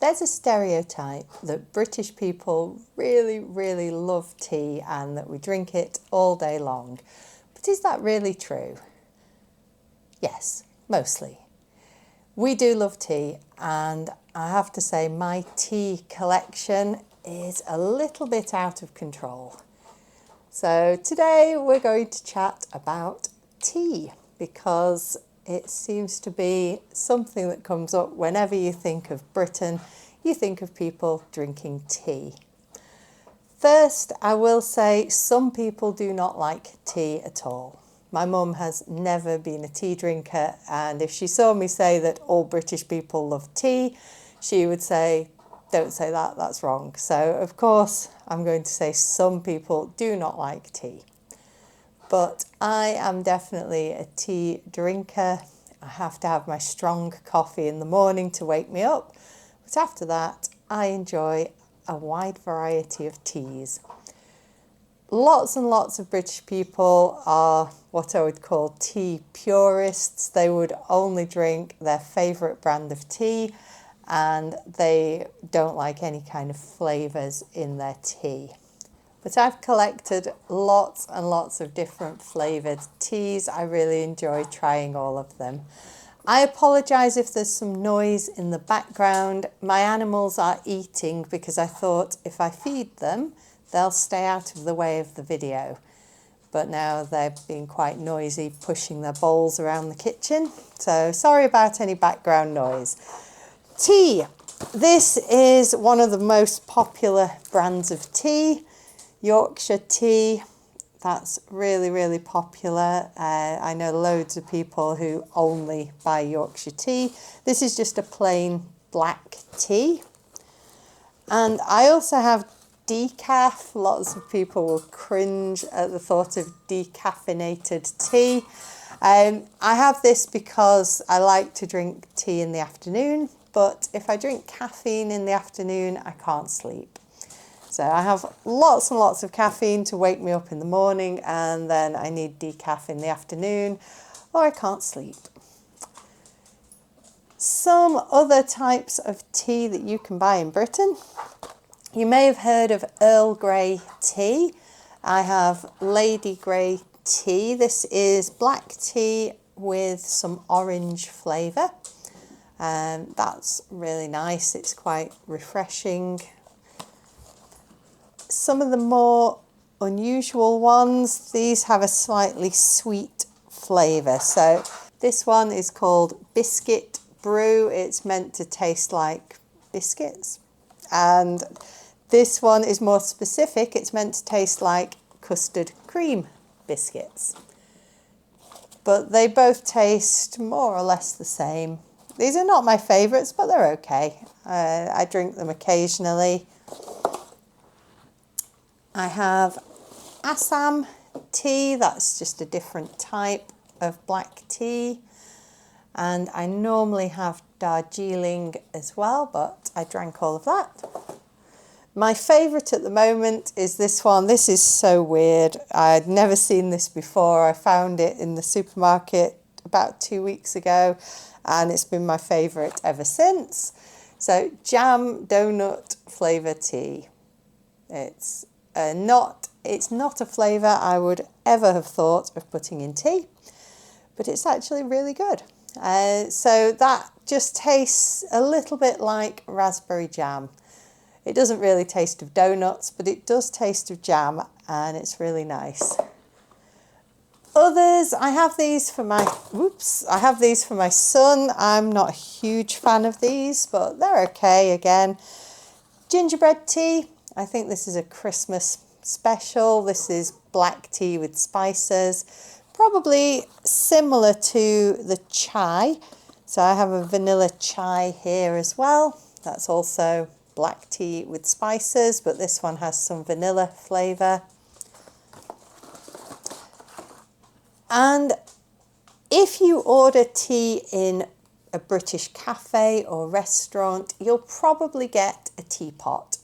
There's a stereotype that British people really love tea and that we drink it all day long. But is that really true? Yes, mostly. We do love tea, and I have to say my tea collection is a little bit out of control. So today we're going to chat about tea because it seems to be something that comes up whenever you think of Britain. You think of people drinking tea. First, I will say some people do not like tea at all. My mum has never been a tea drinker, and if she saw me say that all British people love tea, she would say, "Don't say that, that's wrong." So, of course, I'm going to say some people do not like tea. But I am definitely a tea drinker. I have to have my strong coffee in the morning to wake me up. But after that, I enjoy a wide variety of teas. Lots and lots of British people are what I would call tea purists. They would only drink their favourite brand of tea, and they don't like any kind of flavours in their tea. But I've collected lots and lots of different flavoured teas. I really enjoy trying all of them. I apologise if there's some noise in the background. My animals are eating because I thought if I feed them, they'll stay out of the way of the video. But now they're being quite noisy, pushing their bowls around the kitchen. So sorry about any background noise. Tea. This is one of the most popular brands of tea. Yorkshire tea, that's really popular. I know loads of people who only buy Yorkshire tea. This is just a plain black tea. And I also have decaf. Lots of people will cringe at the thought of decaffeinated tea. I have this because I like to drink tea in the afternoon, but if I drink caffeine in the afternoon, I can't sleep. So I have lots and lots of caffeine to wake me up in the morning, and then I need decaf in the afternoon, or I can't sleep. Some other types of tea that you can buy in Britain. You may have heard of Earl Grey tea. I have Lady Grey tea. This is black tea with some orange flavour. And that's really nice. It's quite refreshing. Some of the more unusual ones, these have a slightly sweet flavour. So this one is called Biscuit Brew. It's meant to taste like biscuits. And this one is more specific. It's meant to taste like custard cream biscuits. But they both taste more or less the same. These are not my favourites, but they're okay. I drink them occasionally. I have Assam tea, that's just a different type of black tea. And I normally have Darjeeling as well, but I drank all of that. My favourite at the moment is this one. This is so weird. I'd never seen this before. I found it in the supermarket about 2 weeks ago, and it's been my favourite ever since. So jam donut flavour tea. It's not a flavour I would ever have thought of putting in tea, but it's actually really good. So that just tastes a little bit like raspberry jam. It doesn't really taste of donuts, but it does taste of jam, and it's really nice. Others, I have these for my son. I'm not a huge fan of these, but they're okay again. Gingerbread tea. I think this is a Christmas special. This is black tea with spices, probably similar to the chai. So I have a vanilla chai here as well. That's also black tea with spices, but this one has some vanilla flavour. And if you order tea in a British cafe or restaurant, you'll probably get a teapot.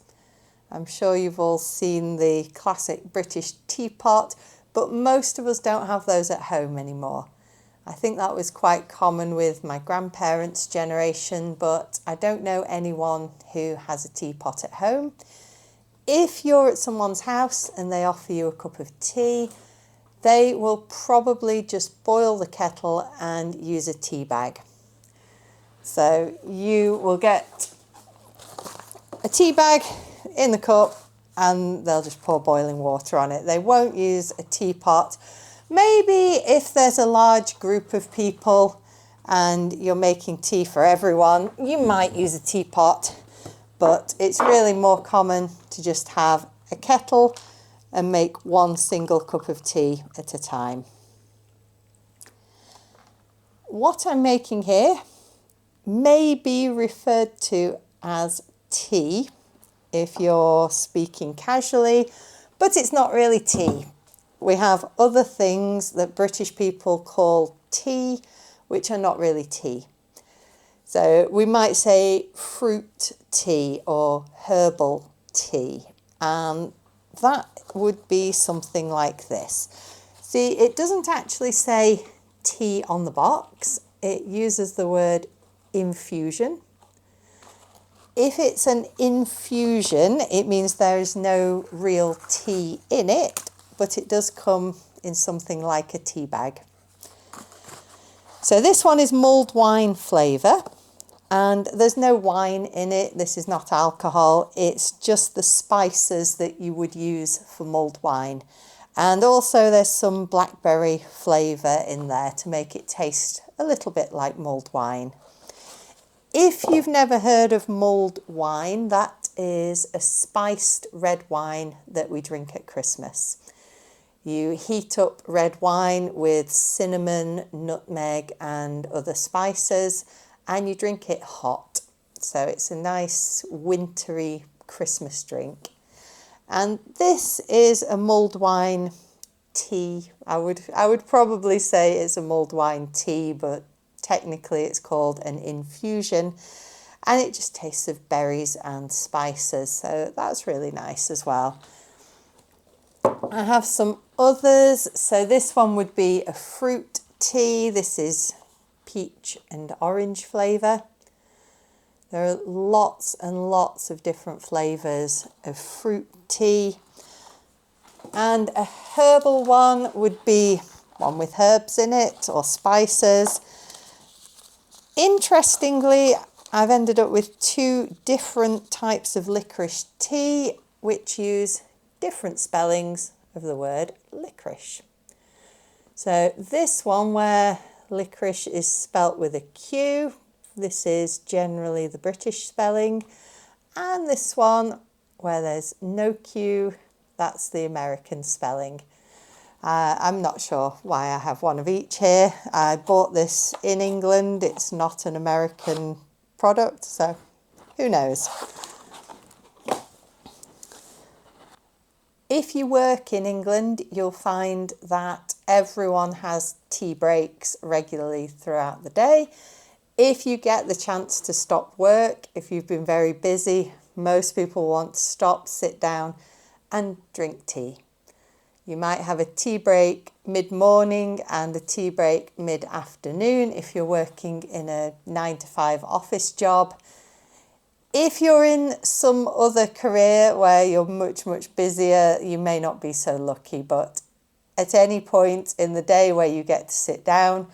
I'm sure you've all seen the classic British teapot, but most of us don't have those at home anymore. I think that was quite common with my grandparents' generation, but I don't know anyone who has a teapot at home. If you're at someone's house and they offer you a cup of tea, they will probably just boil the kettle and use a tea bag. So you will get a tea bag in the cup and they'll just pour boiling water on it. They won't use a teapot. Maybe if there's a large group of people and you're making tea for everyone, you might use a teapot, but it's really more common to just have a kettle and make one single cup of tea at a time. What I'm making here may be referred to as tea if you're speaking casually, but it's not really tea. We have other things that British people call tea, which are not really tea. So we might say fruit tea or herbal tea, and that would be something like this. See, it doesn't actually say tea on the box. It uses the word infusion. If it's an infusion, it means there is no real tea in it, but it does come in something like a tea bag. So this one is mulled wine flavour, and there's no wine in it. This is not alcohol. It's just the spices that you would use for mulled wine. And also there's some blackberry flavour in there to make it taste a little bit like mulled wine. If you've never heard of mulled wine, that is a spiced red wine that we drink at Christmas. You heat up red wine with cinnamon, nutmeg and other spices, and you drink it hot. So it's a nice wintry Christmas drink. And this is a mulled wine tea. I would probably say it's a mulled wine tea, but technically it's called an infusion, and it just tastes of berries and spices, so that's really nice as well. I have some others. So this one would be a fruit tea. This is peach and orange flavour. There are lots and lots of different flavours of fruit tea. And a herbal one would be one with herbs in it or spices. Interestingly, I've ended up with two different types of licorice tea which use different spellings of the word licorice. So this one where licorice is spelt with a Q, this is generally the British spelling, and this one where there's no Q, that's the American spelling. I'm not sure why I have one of each here. I bought this in England. It's not an American product, so who knows? If you work in England, you'll find that everyone has tea breaks regularly throughout the day. If you get the chance to stop work, if you've been very busy, most people want to stop, sit down and drink tea. You might have a tea break mid-morning and a tea break mid-afternoon if you're working in a 9-to-5 office job. If you're in some other career where you're much, much busier, you may not be so lucky, but at any point in the day where you get to sit down,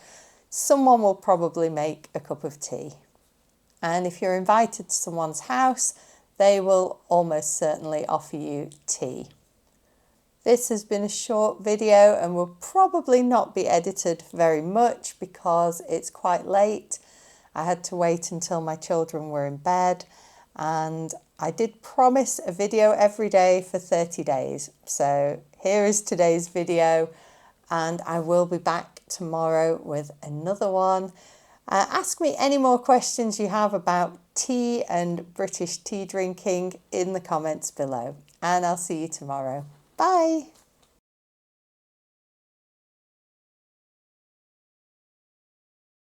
someone will probably make a cup of tea. And if you're invited to someone's house, they will almost certainly offer you tea. This has been a short video and will probably not be edited very much because it's quite late. I had to wait until my children were in bed, and I did promise a video every day for 30 days. So here is today's video, and I will be back tomorrow with another one. Ask me any more questions you have about tea and British tea drinking in the comments below, and I'll see you tomorrow. Bye.